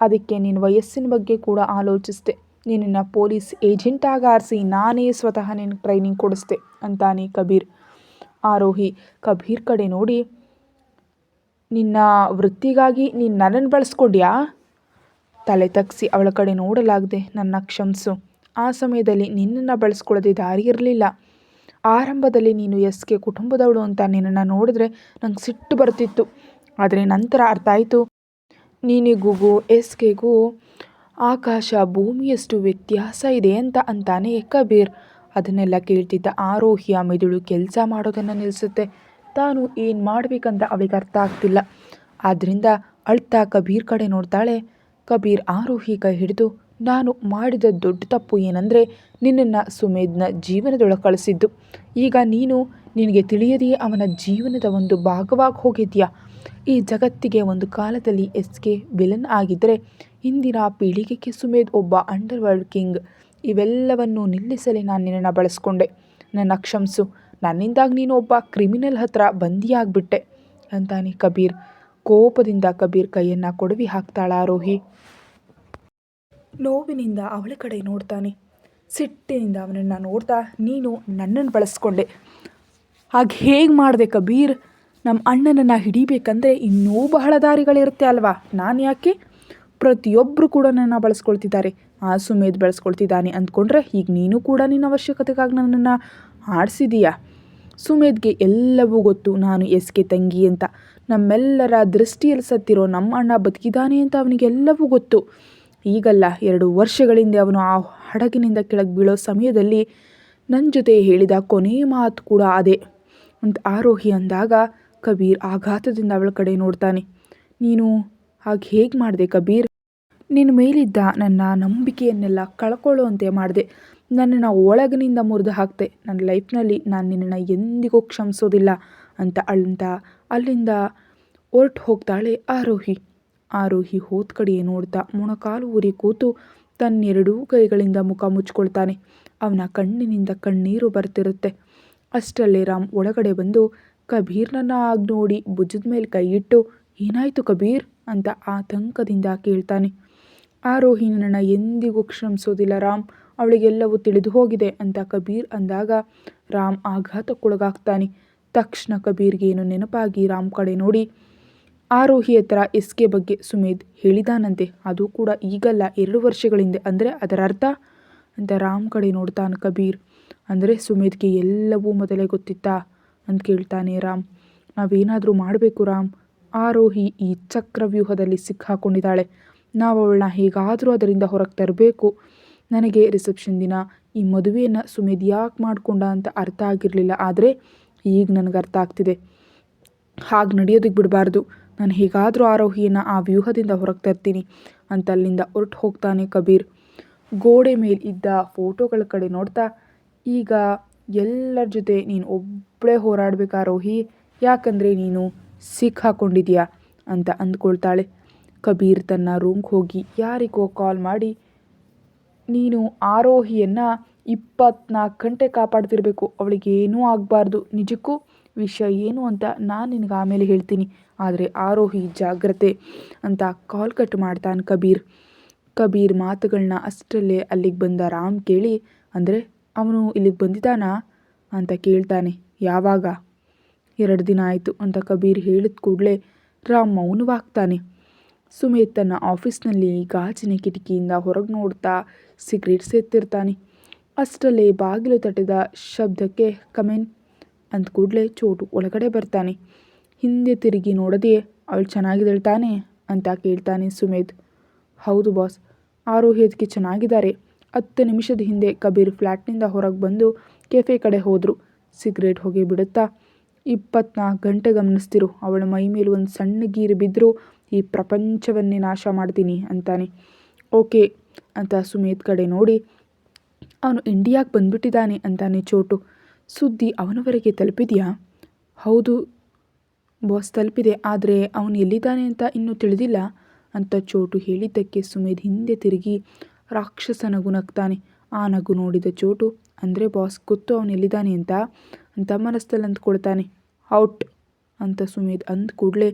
Speaker 1: ಅದಕ್ಕೆ ನಿನ್ನ ವಯಸ್ಸಿನ ಬಗ್ಗೆ ಕೂಡ ಆಲೋಚಿಸಿದೆ. ನಿನ್ನನ್ನು ಪೊಲೀಸ್ ಏಜೆಂಟಾಗಿ ಆರಿಸಿ ನಾನೇ ಸ್ವತಃ ನಿನ್ನ ಟ್ರೈನಿಂಗ್ ಕೊಡಿಸ್ದೆ ಅಂತಾನೆ ಕಬೀರ್. ಆರೋಹಿ ಕಬೀರ್ ಕಡೆ ನೋಡಿ, ನಿನ್ನ ವೃತ್ತಿಗಾಗಿ ನೀನು ನನ್ನನ್ನು ಬಳಸ್ಕೊಂಡ್ಯಾ? ತಲೆ ತಗ್ಗಿಸಿ ಅವಳ ಕಡೆ ನೋಡಲಾಗದೆ, ನನ್ನ ಕ್ಷಮಿಸು. ಆ ಸಮಯದಲ್ಲಿ ನಿನ್ನನ್ನು ಬಳಸ್ಕೊಳ್ಳೋದೇ ದಾರಿ ಇರಲಿಲ್ಲ. ಆರಂಭದಲ್ಲಿ ನೀನು ಎಸ್‌ಕೆ ಕುಟುಂಬದವಳು ಅಂತ ನಿನ್ನನ್ನು ನೋಡಿದ್ರೆ ನಂಗೆ ಸಿಟ್ಟು ಬರ್ತಿತ್ತು. ಆದರೆ ನಂತರ ಅರ್ಥ ಆಯಿತು ನಿನಗೂ ಎಸ್‌ಕೆಗೂ ಆಕಾಶ ಭೂಮಿಯಷ್ಟು ವ್ಯತ್ಯಾಸ ಇದೆ ಅಂತ ಅಂತಾನೆ ಕಬೀರ್. ಅದನ್ನೆಲ್ಲ ಕೇಳ್ತಿದ್ದ ಆರೋಹಿಯ ಮೆದುಳು ಕೆಲಸ ಮಾಡೋದನ್ನು ನಿಲ್ಲಿಸುತ್ತೆ. ತಾನು ಏನು ಮಾಡಬೇಕಂತ ಅವಳಿಗೆ ಅರ್ಥ ಆಗ್ತಿಲ್ಲ. ಆದ್ದರಿಂದ ಅಳ್ತಾ ಕಬೀರ್ ಕಡೆ ನೋಡ್ತಾಳೆ. ಕಬೀರ್ ಆರೋಹಿ ಕೈ ಹಿಡಿದು, ನಾನು ಮಾಡಿದ ದೊಡ್ಡ ತಪ್ಪು ಏನಂದರೆ ನಿನ್ನನ್ನು ಸುಮೇಧ್ನ ಜೀವನದೊಳಗೆ ಕಳಿಸಿದ್ದು. ಈಗ ನೀನು ನಿನಗೆ ತಿಳಿಯದೆಯೇ ಅವನ ಜೀವನದ ಒಂದು ಭಾಗವಾಗಿ ಹೋಗಿದ್ಯಾ. ಈ ಜಗತ್ತಿಗೆ ಒಂದು ಕಾಲದಲ್ಲಿ ಎಸ್‌ಕೆ ವಿಲನ್ ಆಗಿದ್ದರೆ ಇಂದಿನ ಪೀಳಿಗೆಗೆ ಸುಮೇಧ್ ಒಬ್ಬ ಅಂಡರ್ವರ್ಲ್ಡ್ ಕಿಂಗ್. ಇವೆಲ್ಲವನ್ನು ನಿಲ್ಲಿಸಲೇ ನಾನು ನಿನ್ನನ್ನು ಬಳಸ್ಕೊಂಡೆ. ನನ್ನ ಕ್ಷಮಿಸು. ನನ್ನಿಂದಾಗಿ ನೀನು ಒಬ್ಬ ಕ್ರಿಮಿನಲ್ ಹತ್ರ ಬಂದಿಯಾಗ್ಬಿಟ್ಟೆ ಅಂತಾನೆ ಕಬೀರ್. ಕೋಪದಿಂದ ಕಬೀರ್ ಕೈಯನ್ನು ಕೊಡವಿ ಹಾಕ್ತಾಳ ಆರೋಹಿ. ನೋವಿನಿಂದ ಅವಳ ಕಡೆ ನೋಡ್ತಾನೆ. ಸಿಟ್ಟಿನಿಂದ ಅವನನ್ನು ನೋಡ್ತಾ, ನೀನು ನನ್ನನ್ನು ಬಳಸ್ಕೊಂಡೆ. ಹಾಗೆ ಹೇಗೆ ಮಾಡಿದೆ ಕಬೀರ್? ನಮ್ಮ ಅಣ್ಣನನ್ನು ಹಿಡಿಬೇಕಂದ್ರೆ ಇನ್ನೂ ಬಹಳ ದಾರಿಗಳಿರುತ್ತೆ ಅಲ್ವಾ? ನಾನು ಯಾಕೆ? ಪ್ರತಿಯೊಬ್ಬರು ಕೂಡ ನನ್ನ ಬಳಸ್ಕೊಳ್ತಿದ್ದಾರೆ. ಆ ಸುಮೇಧ್ ಬಳಸ್ಕೊಳ್ತಿದ್ದಾನೆ ಅಂದ್ಕೊಂಡ್ರೆ ಈಗ ನೀನು ಕೂಡ ನಿನ್ನ ಅವಶ್ಯಕತೆಗಾಗಿ ನನ್ನನ್ನು ಆಡಿಸಿದೀಯಾ. ಸುಮೇಧ್ಗೆ ಎಲ್ಲವೂ ಗೊತ್ತು ನಾನು ಎಸ್‌ಕೆ ತಂಗಿ ಅಂತ. ನಮ್ಮೆಲ್ಲರ ದೃಷ್ಟಿಯಲ್ಲಿ ಸತ್ತಿರೋ ನಮ್ಮ ಅಣ್ಣ ಬದುಕಿದ್ದಾನೆ ಅಂತ ಅವನಿಗೆಲ್ಲವೂ ಗೊತ್ತು. ಈಗಲ್ಲ, 2 ವರ್ಷಗಳಿಂದ ಅವನು ಆ ಹಡಗಿನಿಂದ ಕೆಳಗೆ ಬೀಳೋ ಸಮಯದಲ್ಲಿ ನನ್ನ ಜೊತೆ ಹೇಳಿದ ಕೊನೆಯ ಮಾತು ಕೂಡ ಅದೇ ಅಂತ ಆರೋಹಿ ಅಂದಾಗ ಕಬೀರ್ ಆಘಾತದಿಂದ ಅವಳ ಕಡೆ ನೋಡ್ತಾನೆ. ನೀನು ಹಾಗೆ ಹೇಗೆ ಮಾಡಿದೆ ಕಬೀರ್? ನಿನ್ನ ಮೇಲಿದ್ದ ನನ್ನ ನಂಬಿಕೆಯನ್ನೆಲ್ಲ ಕಳ್ಕೊಳ್ಳುವಂತೆ ಮಾಡಿದೆ. ನನ್ನನ್ನು ಒಳಗಿನಿಂದ ಮುರಿದು ಹಾಕ್ತೆ. ನನ್ನ ಲೈಫ್ನಲ್ಲಿ ನಾನು ನಿನ್ನನ್ನು ಎಂದಿಗೂ ಕ್ಷಮಿಸೋದಿಲ್ಲ ಅಂತ ಅಲ್ಲಿಂದ ಹೊರಟು ಹೋಗ್ತಾಳೆ ಆರೋಹಿ. ಆರೋಹಿ ಹೋದ ಕಡೆಯೇ ನೋಡ್ತಾ ಮೊಣಕಾಲು ಊರಿ ಕೂತು ತನ್ನೆರಡೂ ಕೈಗಳಿಂದ ಮುಖ ಮುಚ್ಕೊಳ್ತಾನೆ. ಅವನ ಕಣ್ಣಿನಿಂದ ಕಣ್ಣೀರು ಬರ್ತಿರುತ್ತೆ. ಅಷ್ಟರಲ್ಲೇ ರಾಮ್ ಒಳಗಡೆ ಬಂದು ಕಬೀರ್ನನ್ನು ನೋಡಿ ಭುಜದ ಮೇಲೆ ಕೈ ಇಟ್ಟು, ಏನಾಯಿತು ಕಬೀರ್ ಅಂತ ಆತಂಕದಿಂದ ಕೇಳ್ತಾನೆ. ಆರೋಹಿ ನನ್ನನ್ನು ಎಂದಿಗೂ ಕ್ಷಮಿಸೋದಿಲ್ಲ ರಾಮ್, ಅವಳಿಗೆಲ್ಲವೂ ತಿಳಿದು ಹೋಗಿದೆ ಅಂತ ಕಬೀರ್ ಅಂದಾಗ ರಾಮ್ ಆಘಾತಕ್ಕೊಳಗಾಗ್ತಾನೆ. ತಕ್ಷಣ ಕಬೀರ್ಗೇನು ನೆನಪಾಗಿ ರಾಮ್ ಕಡೆ ನೋಡಿ, ಆರೋಹಿ ಹತ್ರ ಎಸ್‌ಕೆ ಬಗ್ಗೆ ಸುಮೇಧ್ ಹೇಳಿದಾನಂತೆ, ಅದು ಕೂಡ ಈಗಲ್ಲ 2 ವರ್ಷಗಳಿಂದ, ಅಂದರೆ ಅದರ ಅರ್ಥ ಅಂತ ರಾಮ್ ಕಡೆ ನೋಡ್ತಾನೆ ಕಬೀರ್. ಅಂದರೆ ಸುಮೇಧ್ಗೆ ಎಲ್ಲವೂ ಮೊದಲೇ ಗೊತ್ತಿತ್ತಾ ಅಂತ ಕೇಳ್ತಾನೆ ರಾಮ್. ನಾವೇನಾದರೂ ಮಾಡಬೇಕು ರಾಮ್. ಆರೋಹಿ ಈ ಚಕ್ರವ್ಯೂಹದಲ್ಲಿ ಸಿಕ್ಕಾಕೊಂಡಿದ್ದಾಳೆ. ನಾವು ಅವಳನ್ನ ಹೇಗಾದರೂ ಅದರಿಂದ ಹೊರಗೆ ತರಬೇಕು. ನನಗೆ ರಿಸೆಪ್ಷನ್ ದಿನ ಈ ಮದುವೆಯನ್ನು ಸುಮೇಧ್ ಯಾಕೆ ಮಾಡಿಕೊಂಡ ಅಂತ ಅರ್ಥ ಆಗಿರಲಿಲ್ಲ. ಆದರೆ ಈಗ ನನಗೆ ಅರ್ಥ ಆಗ್ತಿದೆ. ಹಾಗೆ ನಡೆಯೋದಕ್ಕೆ ಬಿಡಬಾರ್ದು. ನಾನು ಹೇಗಾದರೂ ಆರೋಹಿಯನ್ನು ಆ ವ್ಯೂಹದಿಂದ ಹೊರಗೆ ತರ್ತೀನಿ ಅಂತ ಅಲ್ಲಿಂದ ಹೊರಟು ಹೋಗ್ತಾನೆ ಕಬೀರ್. ಗೋಡೆ ಮೇಲೆ ಇದ್ದ ಫೋಟೋಗಳ ಕಡೆ ನೋಡ್ತಾ, ಈಗ ಎಲ್ಲರ ಜೊತೆ ನೀನು ಒಬ್ಬಳೇ ಹೋರಾಡಬೇಕು ಆರೋಹಿ, ಯಾಕಂದರೆ ನೀನು ಸಿಕ್ಕಾಕೊಂಡಿದ್ಯಾ ಅಂತ ಅಂದ್ಕೊಳ್ತಾಳೆ. ಕಬೀರ್ ತನ್ನ ರೂಮ್ಗೆ ಹೋಗಿ ಯಾರಿಗೋ ಕಾಲ್ ಮಾಡಿ, ನೀನು ಆರೋಹಿಯನ್ನು 24 ಗಂಟೆ ಕಾಪಾಡ್ತಿರ್ಬೇಕು, ಅವಳಿಗೇನೂ ಆಗಬಾರ್ದು. ನಿಜಕ್ಕೂ ವಿಷಯ ಏನು ಅಂತ ನಾನು ನಿನಗೆ ಆಮೇಲೆ ಹೇಳ್ತೀನಿ, ಆದರೆ ಆರೋಹಿ ಜಾಗ್ರತೆ ಅಂತ ಕಾಲ್ ಕಟ್ ಮಾಡ್ತಾನೆ ಕಬೀರ್. ಕಬೀರ್ ಮಾತುಗಳನ್ನ ಅಷ್ಟರಲ್ಲೇ ಅಲ್ಲಿಗೆ ಬಂದ ರಾಮ್ ಕೇಳಿ, ಅಂದರೆ ಅವನು ಇಲ್ಲಿಗೆ ಬಂದಿದ್ದಾನಾ ಅಂತ ಕೇಳ್ತಾನೆ. ಯಾವಾಗ? 2 ದಿನ ಆಯಿತು ಅಂತ ಕಬೀರ್ ಹೇಳಿದ ಕೂಡಲೇ ರಾಮ್ ಮೌನವಾಗ್ತಾನೆ. ಸುಮೇಧ್ ತನ್ನ ಆಫೀಸ್ನಲ್ಲಿ ಗಾಜಿನ ಕಿಟಕಿಯಿಂದ ಹೊರಗೆ ನೋಡ್ತಾ ಸಿಗರೇಟ್ ಸೇದ್ತಿರ್ತಾನೆ. ಅಷ್ಟರಲ್ಲೇ ಬಾಗಿಲು ತಟ್ಟಿದ ಶಬ್ದಕ್ಕೆ ಕಮೆನ್ ಅಂದ ಕೂಡಲೇ ಚೋಟು ಒಳಗಡೆ ಬರ್ತಾನೆ. ಹಿಂದೆ ತಿರುಗಿ ನೋಡದೆ, ಅವಳು ಚೆನ್ನಾಗಿದ್ದಾಳೆ ತಾನೇ ಅಂತ ಕೇಳ್ತಾನೆ ಸುಮೇಧ್. ಹೌದು ಬಾಸ್, ಆರೋಹಿ ಅದಕ್ಕೆ ಚೆನ್ನಾಗಿದ್ದಾರೆ. 10 ನಿಮಿಷದ ಹಿಂದೆ ಕಬೀರ್ ಫ್ಲ್ಯಾಟ್ನಿಂದ ಹೊರಗೆ ಬಂದು ಕೆಫೆ ಕಡೆ ಹೋದರು. ಸಿಗರೇಟ್ ಹೊಗೆ ಬಿಡುತ್ತಾ, 24 ಗಂಟೆ ಗಮನಿಸ್ತಿರು, ಅವಳ ಮೈ ಮೇಲೆ ಒಂದು ಸಣ್ಣ ಗೀರು ಬಿದ್ದರೂ ಈ ಪ್ರಪಂಚವನ್ನೇ ನಾಶ ಮಾಡ್ತೀನಿ ಅಂತಾನೆ. ಓಕೆ ಅಂತ ಸುಮೇಧ್ ಕಡೆ ನೋಡಿ, ಅವನು ಇಂಡಿಯಾಗೆ ಬಂದುಬಿಟ್ಟಿದ್ದಾನೆ ಅಂತಾನೆ ಚೋಟು. ಸುದ್ದಿ ಅವನವರೆಗೆ ತಲುಪಿದೆಯಾ? ಹೌದು ಬಾಸ್, ತಲುಪಿದೆ. ಆದರೆ ಅವನು ಎಲ್ಲಿದ್ದಾನೆ ಅಂತ ಇನ್ನೂ ತಿಳಿದಿಲ್ಲ ಅಂತ ಚೋಟು ಹೇಳಿದ್ದಕ್ಕೆ ಸುಮೇಧ್ ಹಿಂದೆ ತಿರುಗಿ ರಾಕ್ಷಸ ನಗು ನಗ್ತಾನೆ. ಆ ನಗು ನೋಡಿದ ಚೋಟು, ಅಂದರೆ ಬಾಸ್ ಗೊತ್ತು ಅವನು ಎಲ್ಲಿದ್ದಾನೆ ಅಂತ ಮನಸ್ಸಲ್ಲಿ ಅಂದ್ಕೊಳ್ತಾನೆ. ಔಟ್ ಅಂತ ಸುಮೇಧ್ ಅಂದ ಕೂಡಲೇ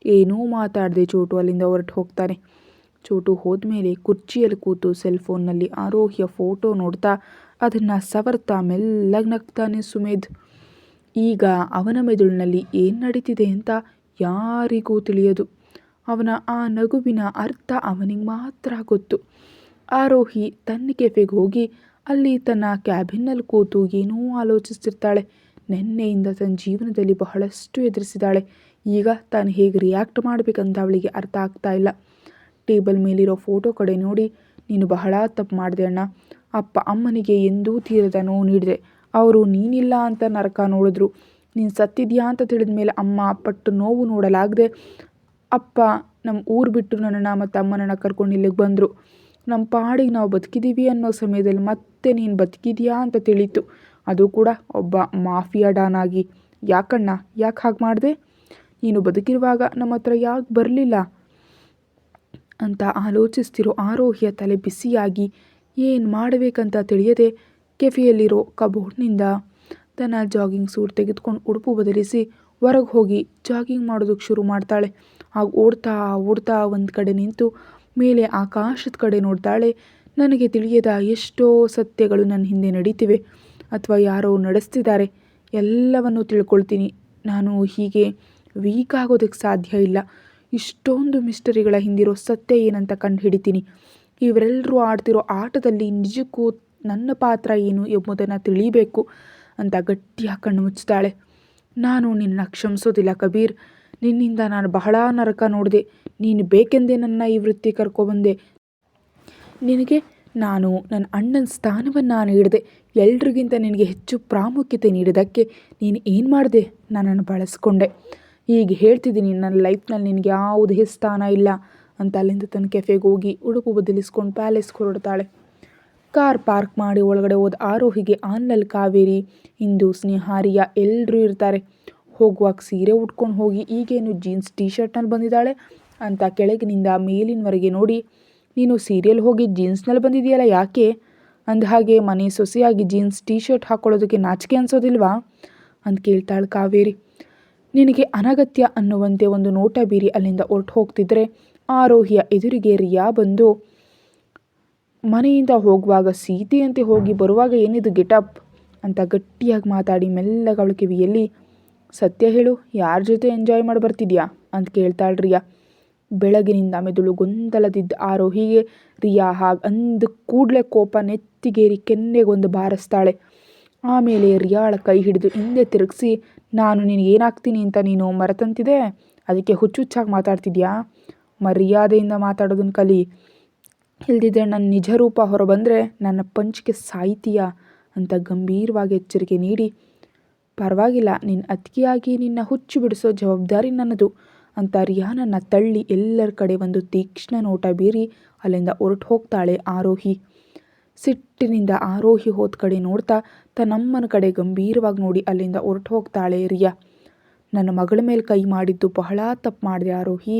Speaker 1: ಏನೂ ಮಾತಾಡದೆ ಚೋಟು ಅಲ್ಲಿಂದ ಹೊರಟು ಹೋಗ್ತಾನೆ. ಚೋಟು ಹೋದ್ಮೇಲೆ ಕುರ್ಚಿಯಲ್ಲಿ ಕೂತು ಸೆಲ್ಫೋನ್ನಲ್ಲಿ ಆರೋಹಿಯ ಫೋಟೋ ನೋಡ್ತಾ ಅದನ್ನು ಸವರ್ತಾ ಮೆಲ್ಲಗೆ ನಗ್ತಾನೆ ಸುಮೇಧ್. ಈಗ ಅವನ ಮೆದುಳಿನಲ್ಲಿ ಏನು ನಡೀತಿದೆ ಅಂತ ಯಾರಿಗೂ ತಿಳಿಯದು. ಅವನ ಆ ನಗುವಿನ ಅರ್ಥ ಅವನಿಗೆ ಮಾತ್ರ ಗೊತ್ತು. ಆರೋಹಿ ತನ್ನ ಕೆಫೆಗೆ ಹೋಗಿ ಅಲ್ಲಿ ತನ್ನ ಕ್ಯಾಬಿನ್ನಲ್ಲಿ ಕೂತು ಏನೋ ಆಲೋಚಿಸ್ತಿರ್ತಾಳೆ. ನಿನ್ನೆಯಿಂದ ತನ್ನ ಜೀವನದಲ್ಲಿ ಬಹಳಷ್ಟು ಎದುರಿಸಿದಾಳೆ. ಈಗ ತಾನು ಹೇಗೆ ರಿಯಾಕ್ಟ್ ಮಾಡಬೇಕಂತ ಅವಳಿಗೆ ಅರ್ಥ ಆಗ್ತಾ ಇಲ್ಲ. ಟೇಬಲ್ ಮೇಲಿರೋ ಫೋಟೋ ಕಡೆ ನೋಡಿ, ನೀನು ಬಹಳ ತಪ್ಪು ಮಾಡಿದೆ ಅಣ್ಣ. ಅಪ್ಪ ಅಮ್ಮನಿಗೆ ಎಂದೂ ತೀರದ ನೋವು ನೀಡಿದೆ. ಅವರು ನೀನಿಲ್ಲ ಅಂತ ನರಕ ನೋಡಿದ್ರು. ನೀನು ಸತ್ತಿದ್ಯಾ ಅಂತ ತಿಳಿದ ಮೇಲೆ ಅಮ್ಮ ಪಟ್ಟು ನೋವು ನೋಡಲಾಗದೆ ಅಪ್ಪ ನಮ್ಮ ಊರು ಬಿಟ್ಟು ನನ್ನನ್ನು ಮತ್ತು ಅಮ್ಮನನ್ನು ಕರ್ಕೊಂಡು ಇಲ್ಲಿಗೆ ಬಂದರು. ನಮ್ಮ ಪಾಡಿಗೆ ನಾವು ಬದುಕಿದ್ದೀವಿ ಅನ್ನೋ ಸಮಯದಲ್ಲಿ ಮತ್ತೆ ನೀನು ಬದುಕಿದೆಯಾ ಅಂತ ತಿಳಿತು, ಅದು ಕೂಡ ಒಬ್ಬ ಮಾಫಿಯಾ ಡಾನ್ ಆಗಿ. ಯಾಕಣ್ಣ, ಯಾಕೆ ಹಾಗೆ ಮಾಡಿದೆ? ನೀನು ಬದುಕಿರುವಾಗ ನಮ್ಮ ಹತ್ರ ಯಾಕೆ ಬರಲಿಲ್ಲ ಅಂತ ಆಲೋಚಿಸ್ತಿರೋ ಆರೋಹಿಯ ತಲೆ ಬಿಸಿಯಾಗಿ ಏನು ಮಾಡಬೇಕಂತ ತಿಳಿಯದೆ ಕೆಫೆಯಲ್ಲಿರೋ ಕಬೋರ್ಡ್ನಿಂದ ತನ್ನ ಜಾಗಿಂಗ್ ಸೂಟ್ ತೆಗೆದುಕೊಂಡು ಉಡುಪು ಬದಲಿಸಿ ಹೊರಗೆ ಹೋಗಿ ಜಾಗಿಂಗ್ ಮಾಡೋದಕ್ಕೆ ಶುರು ಮಾಡ್ತಾಳೆ. ಆಗ ಓಡ್ತಾ ಓಡ್ತಾ ಒಂದು ಕಡೆ ನಿಂತು ಮೇಲೆ ಆಕಾಶದ ಕಡೆ ನೋಡ್ತಾಳೆ. ನನಗೆ ತಿಳಿಯದ ಎಷ್ಟೋ ಸತ್ಯಗಳು ನನ್ನ ಹಿಂದೆ ನಡೀತಿವೆ ಅಥವಾ ಯಾರೋ ನಡೆಸ್ತಿದ್ದಾರೆ. ಎಲ್ಲವನ್ನು ತಿಳ್ಕೊಳ್ತೀನಿ. ನಾನು ಹೀಗೆ ವೀಕ್ ಆಗೋದಕ್ಕೆ ಸಾಧ್ಯ ಇಲ್ಲ. ಇಷ್ಟೊಂದು ಮಿಸ್ಟರಿಗಳ ಹಿಂದಿರೋ ಸತ್ಯ ಏನಂತ ಕಂಡು ಹಿಡಿತೀನಿ. ಇವರೆಲ್ಲರೂ ಆಡ್ತಿರೋ ಆಟದಲ್ಲಿ ನಿಜಕ್ಕೂ ನನ್ನ ಪಾತ್ರ ಏನು ಎಂಬುದನ್ನು ತಿಳಿಬೇಕು ಅಂತ ಗಟ್ಟಿಯಾಗಿ ಕಣ್ಣು ಮುಚ್ತಾಳೆ. ನಾನು ನಿನ್ನ ಕ್ಷಮಿಸೋದಿಲ್ಲ ಕಬೀರ್. ನಿನ್ನಿಂದ ನಾನು ಬಹಳ ನರಕ ನೋಡಿದೆ. ನೀನು ಬೇಕೆಂದೇ ನನ್ನ ಈ ವೃತ್ತಿ ಕರ್ಕೊಬಂದೆ. ನಿನಗೆ ನಾನು ನನ್ನ ಅಣ್ಣನ ಸ್ಥಾನವನ್ನು ನೀಡಿದೆ. ಎಲ್ರಿಗಿಂತ ನಿನಗೆ ಹೆಚ್ಚು ಪ್ರಾಮುಖ್ಯತೆ ನೀಡಿದ್ದಕ್ಕೆ ನೀನು ಏನು ಮಾಡಿದೆ? ನನ್ನನ್ನು ಬಳಸ್ಕೊಂಡೆ. ಈಗ ಹೇಳ್ತಿದ್ದೀನಿ, ನನ್ನ ಲೈಫ್ನಲ್ಲಿ ನಿನಗೆ ಯಾವುದೇ ಸ್ಥಾನ ಇಲ್ಲ ಅಂತ ಅಲ್ಲಿಂದ ತನ್ನ ಕೆಫೆಗೆ ಹೋಗಿ ಉಡುಪು ಬದಲಿಸ್ಕೊಂಡು ಪ್ಯಾಲೇಸ್ಗೆ ಹೊರಡ್ತಾಳೆ. ಕಾರ್ ಪಾರ್ಕ್ ಮಾಡಿ ಒಳಗಡೆ ಹೋದ ಆರೋಹಿಗೆ ಆನ್ಲಲ್ಲಿ ಕಾವೇರಿ, ಇಂದು, ಸ್ನೇಹ, ರಿಯಾ ಎಲ್ಲರೂ ಇರ್ತಾರೆ. ಹೋಗುವಾಗ ಸೀರೆ ಉಟ್ಕೊಂಡು ಹೋಗಿ ಈಗೇನು ಜೀನ್ಸ್ ಟೀ ಶರ್ಟ್ನಲ್ಲಿ ಬಂದಿದ್ದಾಳೆ ಅಂತ ಕೆಳಗಿನಿಂದ ಮೇಲಿನವರೆಗೆ ನೋಡಿ, ನೀನು ಸೀರಿಯಲ್ ಹೋಗಿ ಜೀನ್ಸ್ನಲ್ಲಿ ಬಂದಿದೆಯಲ್ಲ, ಯಾಕೆ? ಅಂದ ಹಾಗೆ ಮನೆ ಸೊಸೆಯಾಗಿ ಜೀನ್ಸ್ ಟೀ ಶರ್ಟ್ ಹಾಕ್ಕೊಳ್ಳೋದಕ್ಕೆ ನಾಚಿಕೆ ಅನಿಸೋದಿಲ್ವಾ ಅಂತ ಕೇಳ್ತಾಳೆ ಕಾವೇರಿ. ನಿನಗೆ ಅನಗತ್ಯ ಅನ್ನುವಂತೆ ಒಂದು ನೋಟ ಬೀರಿ ಅಲ್ಲಿಂದ ಹೊರಟು ಹೋಗ್ತಿದ್ರೆ ಆರೋಹಿಯ ಎದುರಿಗೆ ರಿಯಾ ಬಂದು, ಮನೆಯಿಂದ ಹೋಗುವಾಗ ಸೀತೆಯಂತೆ ಹೋಗಿ ಬರುವಾಗ ಏನಿದು ಗೆಟಪ್ ಅಂತ ಗಟ್ಟಿಯಾಗಿ ಮಾತಾಡಿ ಮೆಲ್ಲಗೆ ಅವಳ ಕಿವಿಯಲ್ಲಿ, ಸತ್ಯ ಹೇಳು, ಯಾರ ಜೊತೆ ಎಂಜಾಯ್ ಮಾಡಿ ಬರ್ತಿದ್ಯಾ ಅಂತ ಕೇಳ್ತಾಳೆ ರಿಯಾ. ಬೆಳಗಿನಿಂದ ಮೆದುಳು ಗೊಂದಲದಿದ್ದ ಆರೋಹಿಗೆ ರಿಯಾ ಹಾಗೆ ಅಂದ ಕೂಡಲೇ ಕೋಪ ನೆತ್ತಿಗೇರಿ ಕೆನ್ನೆಗೊಂದು ಬಾರಿಸ್ತಾಳೆ. ಆಮೇಲೆ ರಿಯಾಳ ಕೈ ಹಿಡಿದು ಹಿಂದೆ ತಿರುಗಿಸಿ, ನಾನು ನಿನಗೇನಾಗ್ತೀನಿ ಅಂತ ನೀನು ಮರೆತಂತಿದೆ, ಅದಕ್ಕೆ ಹುಚ್ಚುಚ್ಚಾಗಿ ಮಾತಾಡ್ತಿದ್ಯಾ? ಮರ್ಯಾದೆಯಿಂದ ಮಾತಾಡೋದನ್ನು ಕಲಿ, ಇಲ್ದಿದ್ರೆ ನನ್ನ ನಿಜ ರೂಪ ಹೊರಬಂದರೆ ನನ್ನ ಪಂಚಿಗೆ ಸಾಯ್ತೀಯಾ ಅಂತ ಗಂಭೀರವಾಗಿ ಎಚ್ಚರಿಕೆ ನೀಡಿ, ಪರವಾಗಿಲ್ಲ, ನಿನ್ನ ಅತಿಯಾಗಿ ನಿನ್ನ ಹುಚ್ಚು ಬಿಡಿಸೋ ಜವಾಬ್ದಾರಿ ನನ್ನದು ಅಂತ ರಿಯಾನನ್ನು ತಳ್ಳಿ ಎಲ್ಲರ ಕಡೆ ಒಂದು ತೀಕ್ಷ್ಣ ನೋಟ ಬೀರಿ ಅಲ್ಲಿಂದ ಹೊರಟು ಹೋಗ್ತಾಳೆ ಆರೋಹಿ. ಸಿಟ್ಟಿನಿಂದ ಆರೋಹಿ ಹೋದ ಕಡೆ ನೋಡ್ತಾ ತನ್ನಮ್ಮನ ಕಡೆ ಗಂಭೀರವಾಗಿ ನೋಡಿ ಅಲ್ಲಿಂದ ಹೊರಟು ಹೋಗ್ತಾಳೆ ರಿಯಾ. ನನ್ನ ಮಗಳ ಮೇಲೆ ಕೈ ಮಾಡಿದ್ದು ಬಹಳ ತಪ್ಪು ಮಾಡಿದೆ ಆರೋಹಿ.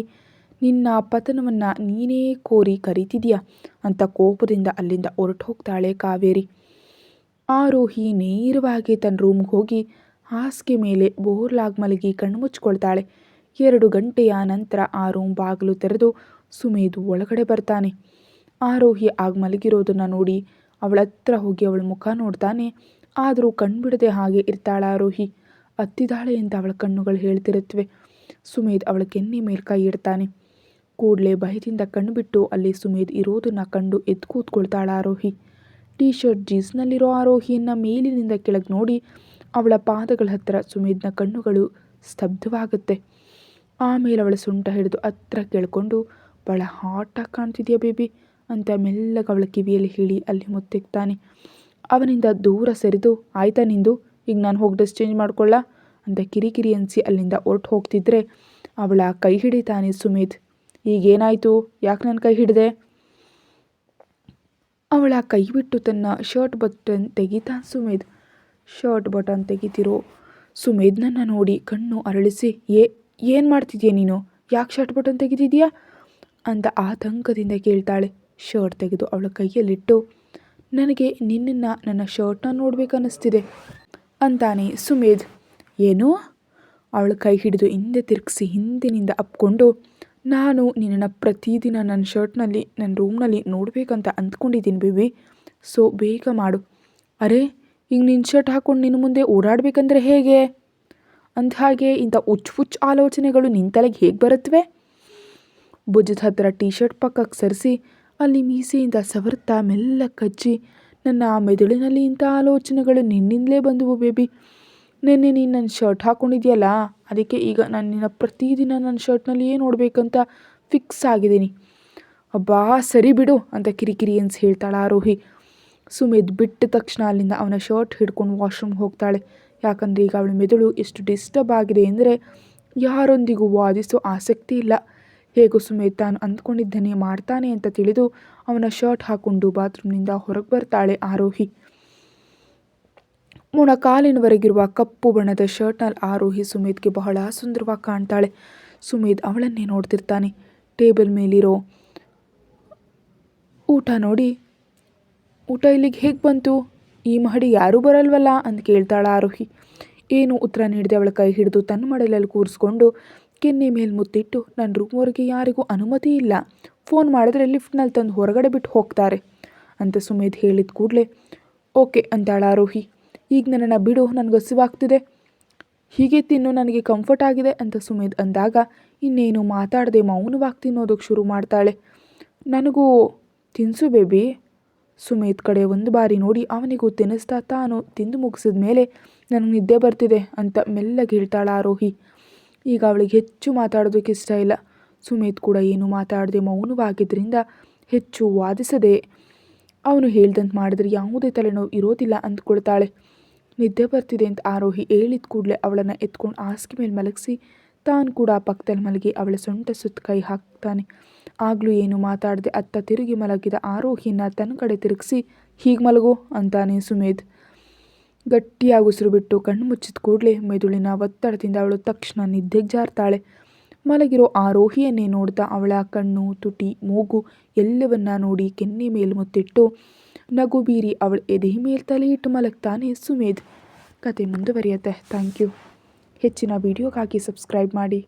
Speaker 1: ನಿನ್ನ ಪತನವನ್ನು ನೀನೇ ಕೋರಿ ಕರೀತಿದ್ಯಾ ಅಂತ ಕೋಪದಿಂದ ಅಲ್ಲಿಂದ ಹೊರಟು ಹೋಗ್ತಾಳೆ ಕಾವೇರಿ. ಆರೋಹಿ ನೇರವಾಗಿ ತನ್ನ ರೂಮ್ಗೆ ಹೋಗಿ ಹಾಸಿಗೆ ಮೇಲೆ ಬೋರ್ಲಾಗಿ ಮಲಗಿ ಕಣ್ಣು ಮುಚ್ಕೊಳ್ತಾಳೆ. 2 ಗಂಟೆಯ ನಂತರ ಆ ರೂಮ್ ಬಾಗಿಲು ತೆರೆದು ಸುಮೇಧ್ ಒಳಗಡೆ ಬರ್ತಾನೆ. ಆರೋಹಿ ಆಗ ಮಲಗಿರೋದನ್ನು ನೋಡಿ ಅವಳ ಹತ್ರ ಹೋಗಿ ಅವಳ ಮುಖ ನೋಡ್ತಾನೆ. ಆದರೂ ಕಣ್ಬಿಡದೆ ಹಾಗೆ ಇರ್ತಾಳ ಆರೋಹಿ. ಅತ್ತಿದ್ದಾಳೆ ಅಂತ ಅವಳ ಕಣ್ಣುಗಳು ಹೇಳ್ತಿರುತ್ತವೆ. ಸುಮೇಧ್ ಅವಳ ಕೆನ್ನೆ ಮೇಲೆ ಕೈ ಇಡ್ತಾನೆ. ಕೂಡಲೇ ಭಯದಿಂದ ಕಣ್ಬಿಟ್ಟು ಅಲ್ಲಿ ಸುಮೇಧ್ ಇರೋದನ್ನು ಕಂಡು ಎದ್ದು ಕೂತ್ಕೊಳ್ತಾಳ ಆರೋಹಿ. ಟೀ ಶರ್ಟ್ ಜೀನ್ಸ್ನಲ್ಲಿರೋ ಆರೋಹಿಯನ್ನು ಮೇಲಿನಿಂದ ಕೆಳಗೆ ನೋಡಿ ಅವಳ ಪಾದಗಳ ಹತ್ತಿರ ಸುಮೇಧ್ನ ಕಣ್ಣುಗಳು ಸ್ತಬ್ಧವಾಗುತ್ತೆ. ಆಮೇಲೆ ಅವಳ ಸೊಂಟ ಹಿಡಿದು ಹತ್ರ ಕೇಳಿಕೊಂಡು, ಭಾಳ ಹಾಟಾಗಿ ಕಾಣ್ತಿದ್ಯಾ ಬೇಬಿ ಅಂತ ಮೆಲ್ಲಗೆ ಅವಳ ಕಿವಿಯಲ್ಲಿ ಹೇಳಿ ಅಲ್ಲಿ ಮುತ್ತಿಕ್ತಾನೆ. ಅವನಿಂದ ದೂರ ಸರಿದು, ಆಯ್ತಾ ನಿಂದು, ಈಗ ನಾನು ಹೋಗಿ ಡ್ರೆಸ್ ಚೇಂಜ್ ಮಾಡ್ಕೊಳ್ಳ ಅಂತ ಕಿರಿಕಿರಿ ಅನಿಸಿ ಅಲ್ಲಿಂದ ಹೊರಟು ಹೋಗ್ತಿದ್ರೆ ಅವಳ ಕೈ ಹಿಡಿತಾನೆ ಸುಮೇಧ್. ಈಗೇನಾಯಿತು, ಯಾಕೆ ನನ್ನ ಕೈ ಹಿಡಿದೆ? ಅವಳ ಕೈ ಬಿಟ್ಟು ತನ್ನ ಶರ್ಟ್ ಬಟನ್ ತೆಗಿತಾನೆ ಸುಮೇಧ್. ಶರ್ಟ್ ಬಟನ್ ತೆಗಿತಿರೋ ಸುಮೇಧ್ನನ್ನು ನೋಡಿ ಕಣ್ಣು ಅರಳಿಸಿ, ಏನು ಮಾಡ್ತಿದ್ಯಾ ನೀನು? ಯಾಕೆ ಶರ್ಟ್ ಬಟನ್ ತೆಗಿತಿದ್ಯಾ ಅಂತ ಆತಂಕದಿಂದ ಕೇಳ್ತಾಳೆ. ಶರ್ಟ್ ತೆಗೆದು ಅವಳ ಕೈಯಲ್ಲಿಟ್ಟು, ನನಗೆ ನಿನ್ನನ್ನು ನನ್ನ ಶರ್ಟ್ನ ನೋಡ್ಬೇಕನ್ನಿಸ್ತಿದೆ ಅಂತಾನೆ ಸುಮೇಧ್. ಏನು? ಅವಳ ಕೈ ಹಿಡಿದು ಹಿಂದೆ ತಿರುಗಿಸಿ ಹಿಂದಿನಿಂದ ಅಪ್ಕೊಂಡು, ನಾನು ನಿನ್ನನ್ನು ಪ್ರತಿದಿನ ನನ್ನ ಶರ್ಟ್ನಲ್ಲಿ ನನ್ನ ರೂಮ್ನಲ್ಲಿ ನೋಡಬೇಕಂತ ಅಂದ್ಕೊಂಡಿದ್ದೀನಿ ಬೇಬಿ, ಸೊ ಬೇಗ ಮಾಡು. ಅರೆ, ಈಗ ನಿನ್ನ ಶರ್ಟ್ ಹಾಕ್ಕೊಂಡು ನಿನ್ನ ಮುಂದೆ ಓಡಾಡಬೇಕಂದ್ರೆ ಹೇಗೆ? ಅಂದ ಹಾಗೆ ಇಂಥ ಹುಚ್ಚು ಆಲೋಚನೆಗಳು ನಿನ್ನ ತಲೆಗೆ ಹೇಗೆ ಬರುತ್ತವೆ? ಭುಜದ ಹತ್ತಿರ ಟೀ ಶರ್ಟ್ ಪಕ್ಕಕ್ಕೆ ಸರಿಸಿ ಅಲ್ಲಿ ಮೀಸೆಯಿಂದ ಸವರ್ತಾ ಮೆಲ್ಲ ಕಜ್ಜಿ, ನನ್ನ ಮೆದುಳಿನಲ್ಲಿ ಇಂಥ ಆಲೋಚನೆಗಳು ನಿನ್ನಿಂದಲೇ ಬಂದವು ಬೇಬಿ. ನಿನ್ನೆ ನೀನು ನನ್ನ ಶರ್ಟ್ ಹಾಕ್ಕೊಂಡಿದ್ಯಲ್ಲ, ಅದಕ್ಕೆ ಈಗ ನಾನು ನಿನ್ನ ಪ್ರತಿದಿನ ನನ್ನ ಶರ್ಟ್ನಲ್ಲಿಯೇ ನೋಡಬೇಕಂತ ಫಿಕ್ಸ್ ಆಗಿದ್ದೀನಿ. ಅಬ್ಬಾ ಸರಿ ಬಿಡು ಅಂತ ಕಿರಿಕಿರಿ ಅನ್ಸಿ ಹೇಳ್ತಾಳೆ ಆರೋಹಿ. ಸುಮೇಧ್ ಬಿಟ್ಟ ತಕ್ಷಣ ಅಲ್ಲಿಂದ ಅವನ ಶರ್ಟ್ ಹಿಡ್ಕೊಂಡು ವಾಶ್ರೂಮ್ ಹೋಗ್ತಾಳೆ. ಯಾಕಂದರೆ ಈಗ ಅವಳ ಮೆದುಳು ಎಷ್ಟು ಡಿಸ್ಟರ್ಬ್ ಆಗಿದೆ ಅಂದರೆ ಯಾರೊಂದಿಗೂ ವಾದಿಸೋ ಆಸಕ್ತಿ ಇಲ್ಲ. ಹೇಗೋ ಸುಮೇಧ್ ತಾನು ಅಂದ್ಕೊಂಡಿದ್ದನ್ನೇ ಮಾಡ್ತಾನೆ ಅಂತ ತಿಳಿದು ಅವನ ಶರ್ಟ್ ಹಾಕ್ಕೊಂಡು ಬಾತ್ರೂಮ್ನಿಂದ ಹೊರಗೆ ಬರ್ತಾಳೆ ಆರೋಹಿ. ಮೊಣಕಾಲಿನವರೆಗಿರುವ ಕಪ್ಪು ಬಣ್ಣದ ಶರ್ಟ್ನಲ್ಲಿ ಆರೋಹಿ ಸುಮೇಧ್ಗೆ ಬಹಳ ಸುಂದರವಾಗಿ ಕಾಣ್ತಾಳೆ. ಸುಮೇಧ್ ಅವಳನ್ನೇ ನೋಡ್ತಿರ್ತಾನೆ. ಟೇಬಲ್ ಮೇಲಿರೋ ಊಟ ನೋಡಿ, ಊಟ ಇಲ್ಲಿಗೆ ಹೇಗೆ ಬಂತು, ಈ ಮಹಡಿ ಯಾರೂ ಬರಲ್ವಲ್ಲ ಅಂತ ಕೇಳ್ತಾಳೆ ಆರೋಹಿ. ಏನು ಉತ್ತರ ನೀಡಿದೆ ಅವಳ ಕೈ ಹಿಡಿದು ತನ್ನ ಮಡಲಲ್ಲಿ ಕೂರಿಸ್ಕೊಂಡು ಕೆನ್ನೆ ಮೇಲೆ ಮುತ್ತಿಟ್ಟು, ನನ್ನ ರೂಮ್ವರೆಗೆ ಯಾರಿಗೂ ಅನುಮತಿ ಇಲ್ಲ, ಫೋನ್ ಮಾಡಿದ್ರೆ ಲಿಫ್ಟ್ನಲ್ಲಿ ತಂದು ಹೊರಗಡೆ ಬಿಟ್ಟು ಹೋಗ್ತಾರೆ ಅಂತ ಸುಮೇಧ್ ಹೇಳಿದ ಕೂಡಲೇ ಓಕೆ ಅಂತಾಳೆ ಆರೋಹಿ. ಈಗ ನನ್ನನ್ನು ಬಿಡು, ನನಗೆ ಹಸಿವಾಗ್ತಿದೆ, ಹೀಗೆ ತಿನ್ನು, ನನಗೆ ಕಂಫರ್ಟ್ ಆಗಿದೆ ಅಂತ ಸುಮೇಧ್ ಅಂದಾಗ ಇನ್ನೇನು ಮಾತಾಡದೆ ಮೌನವಾಗಿ ತಿನ್ನೋದಕ್ಕೆ ಶುರು ಮಾಡ್ತಾಳೆ. ನನಗೂ ತಿನ್ಸು ಬೇಬಿ. ಸುಮೇಧ್ ಕಡೆ ಒಂದು ಬಾರಿ ನೋಡಿ ಅವನಿಗೂ ತಿನ್ನಿಸ್ತಾ ತಾನು ತಿಂದು ಮುಗಿಸಿದ ಮೇಲೆ ನನಗೆ ನಿದ್ದೆ ಬರ್ತಿದೆ ಅಂತ ಮೆಲ್ಲಗೆ ಹೇಳ್ತಾಳೆ ಆರೋಹಿ. ಈಗ ಅವಳಿಗೆ ಹೆಚ್ಚು ಮಾತಾಡೋದಕ್ಕೆ ಇಷ್ಟ ಇಲ್ಲ. ಸುಮೇಧ್ ಕೂಡ ಏನು ಮಾತಾಡದೆ ಮೌನವಾಗಿದ್ದರಿಂದ ಹೆಚ್ಚು ವಾದಿಸದೆ ಅವನು ಹೇಳ್ದಂತೆ ಮಾಡಿದ್ರೆ ಯಾವುದೇ ತಲೆನೋವು ಇರೋದಿಲ್ಲ ಅಂದ್ಕೊಳ್ತಾಳೆ. ನಿದ್ದೆ ಬರ್ತಿದೆ ಅಂತ ಆರೋಹಿ ಹೇಳಿದ ಕೂಡಲೇ ಅವಳನ್ನು ಎತ್ಕೊಂಡು ಹಾಸಿಗೆ ಮೇಲೆ ಮಲಗಿಸಿ ತಾನು ಕೂಡ ಪಕ್ಕದಲ್ಲಿ ಮಲಗಿ ಅವಳ ಸೊಂಟ ಸುತ್ತ ಕೈ ಹಾಕ್ತಾನೆ. ಆಗಲೂ ಏನು ಮಾತಾಡದೆ ಅತ್ತ ತಿರುಗಿ ಮಲಗಿದ ಆರೋಹಿನ ತನ್ನ ಕಡೆ ತಿರುಗಿಸಿ ಹೀಗೆ ಮಲಗು ಅಂತಾನೆ ಸುಮೇಧ್. ಗಟ್ಟಿಯಾಗಿ ಉಸಿರು ಬಿಟ್ಟು ಕಣ್ಣು ಮುಚ್ಚಿದ ಕೂಡಲೇ ಮೆದುಳಿನ ಒತ್ತಡದಿಂದ ಅವಳು ತಕ್ಷಣ ನಿದ್ದೆಗೆ ಜಾರ್ತಾಳೆ. ಮಲಗಿರೋ ಆರೋಹಿಯನ್ನೇ ನೋಡ್ತಾ ಅವಳ ಕಣ್ಣು, ತುಟಿ, ಮೂಗು ಎಲ್ಲವನ್ನ ನೋಡಿ ಕೆನ್ನೆ ಮೇಲೆ ಮುತ್ತಿಟ್ಟು ನಗು ಬೀರಿ ಅವಳ ಎದೆ ಮೇಲೆ ತಲೆ ಇಟ್ಟು ಮಲಗ್ತಾನೆ ಸುಮೇಧ್. ಕತೆ ಮುಂದುವರಿಯುತ್ತೆ. Thank you. ಹೆಚ್ಚಿನ ವಿಡಿಯೋಗಾಗಿ ಸಬ್ಸ್ಕ್ರೈಬ್ ಮಾಡಿ.